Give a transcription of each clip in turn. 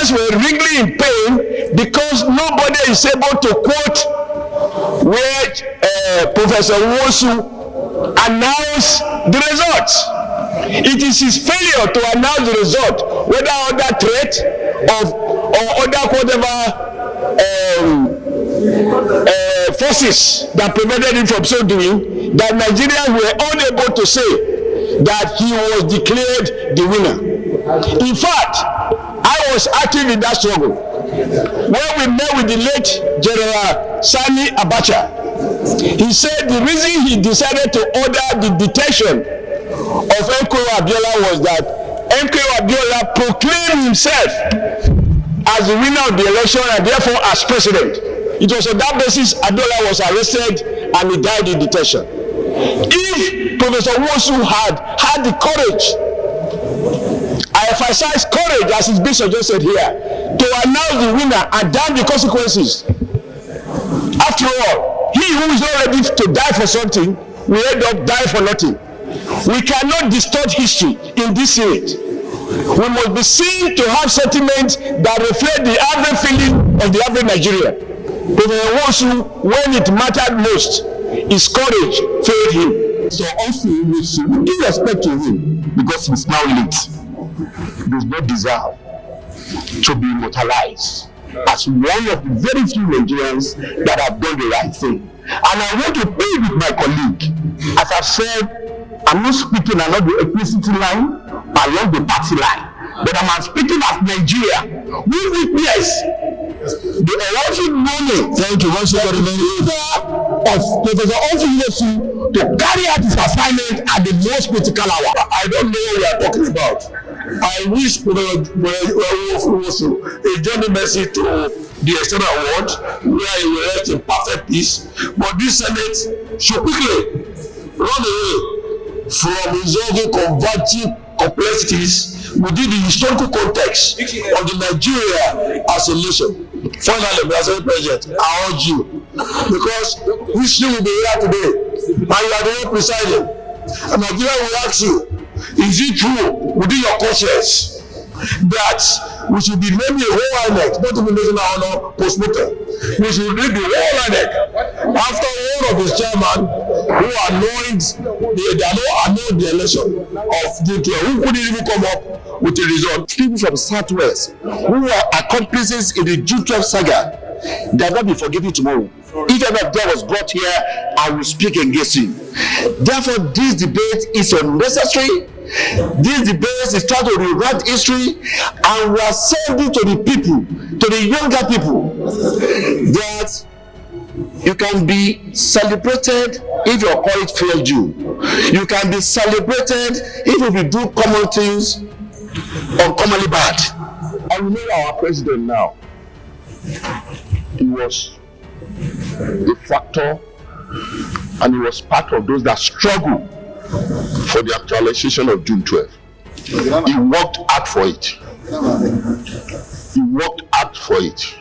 Nigerians were really in pain because nobody is able to quote where Professor Nwosu announced the results. It is his failure to announce the result, whether under threat or other whatever forces that prevented him from so doing, that Nigerians were unable to say that he was declared the winner. In fact, I was active in that struggle. When we met with the late General Sani Abacha, he said the reason he decided to order the detention of MKO Abiola was that MKO Abiola proclaimed himself as the winner of the election and therefore as president. It was on that basis Abiola was arrested and he died in detention. If Professor Nwosu had the courage, I emphasize courage as is being suggested here, to announce the winner and damn the consequences. After all, he who is not ready to die for something will end up dying for nothing. We cannot distort history in this Senate. We must be seen to have sentiments that reflect the average feeling of the average Nigerian. President Nwosu, when it mattered most, his courage failed him. So also we should give respect to him because he's now late. He does not deserve to be immortalized as one of the very few Nigerians that have done the right thing. And I want to plead with my colleague. As I've said, I'm not speaking along the ethnicity line, along the party line, but I'm speaking as Nigeria. We witness the horrific morning. Thank you once again. Of Professor Humphery Nwosu to carry out his assignment at the most critical hour. I don't know what we are talking about. I wish Professor Nwosu a journey mercy to the external world where he will rest in perfect peace. But this Senate should quickly run away from resolving combating complexities within the historical context of the Nigeria as a nation. Finally, Mr. President, I urge you, because history will be here today, and you are the one presiding, and Nigeria will ask you, is it true within your conscience that we should be naming a whole INEC, not even national honor post-mortem? We should read the whole INEC after one of his chairman who annoyed the election of June 12, who couldn't even come up with a result. People from Southwest who are accomplices in the June 12 saga, they will not be forgiven tomorrow. If ever there was brought here, I will speak against him. Therefore, this debate is unnecessary. This debate is trying to rewrite history, and we are sending to the people, to the younger people, that you can be celebrated if your courage failed you. You can be celebrated if you do common things uncommonly bad. And we know our president now. He was a factor, and he was part of those that struggled for the actualization of June 12. He worked hard for it. He worked hard for it.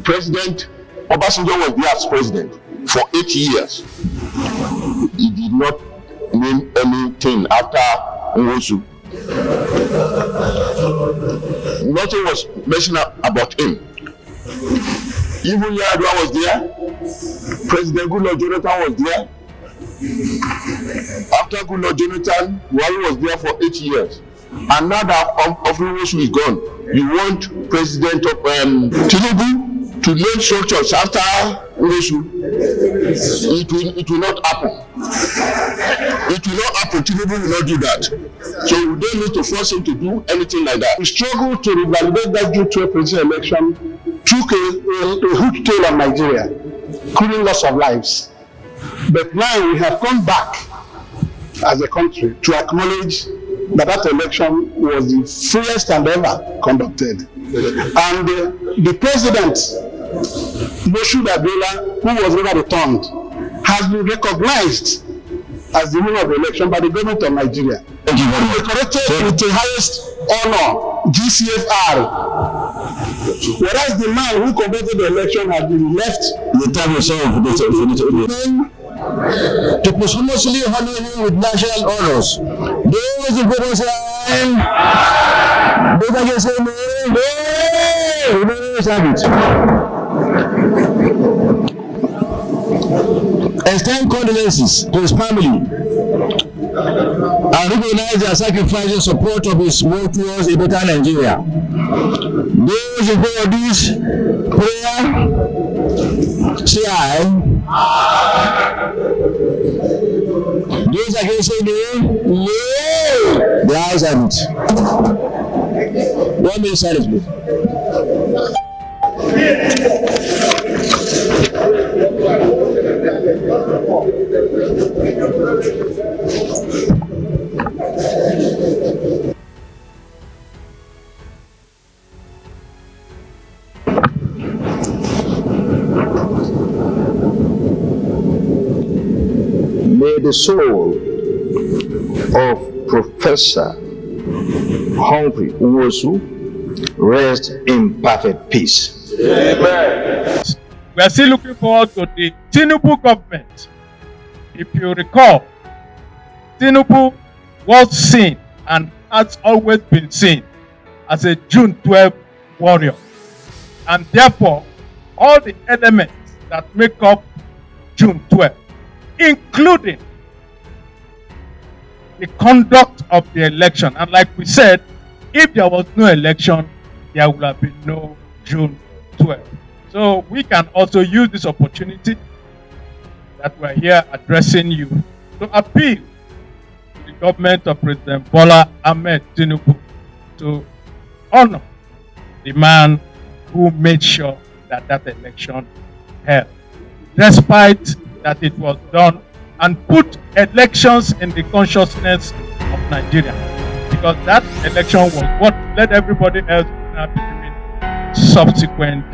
President Obasanjo was there as president for 8 years. He did not name anything after Nwosu. Nothing was mentioned about him. Even Yar'Adua was there. President Goodluck Jonathan was there. After Goodluck Jonathan, Buhari was there for 8 years. And now that Humphery Nwosu is gone, you want President Tinubu to name structures after Nwosu? It will not happen. It will not happen. Tinubu will not do that. So we don't need to force him to do anything like that. We struggled to revalidate that June 12 presidential election, took a huge toll on Nigeria, including loss of lives. But now we have come back as a country to acknowledge that election was the freest and ever conducted. And the president, Moshood Abiola, who was never returned, has been recognized as the winner of the election by the government of Nigeria. Thank you very much. Decorated with the highest honor, GCFR. Whereas the man who conducted the election has been left the time of to posthumously honor him with national honors. Those Those against say no. Unanimous have it. Extend condolences to his family and recognize their sacrifice in support of his work towards a better Nigeria. Those in favor of this prayer, say aye. Those against say no. No. The ayes have it. 1 minute silence, please. May the soul of Professor Humphery Nwosu rest in perfect peace. Amen. We are still looking forward to the Tinubu government. If you recall, Tinubu was seen and has always been seen as a June 12 warrior. And therefore, all the elements that make up June 12, including the conduct of the election. And like we said, if there was no election, there would have been no June 12. So we can also use this opportunity that we're here addressing you to appeal to the government of President Bola Tinubu to honor the man who made sure that that election held, despite that it was done, and put elections in the consciousness of Nigeria, because that election was what led everybody else to doing subsequent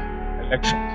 elections.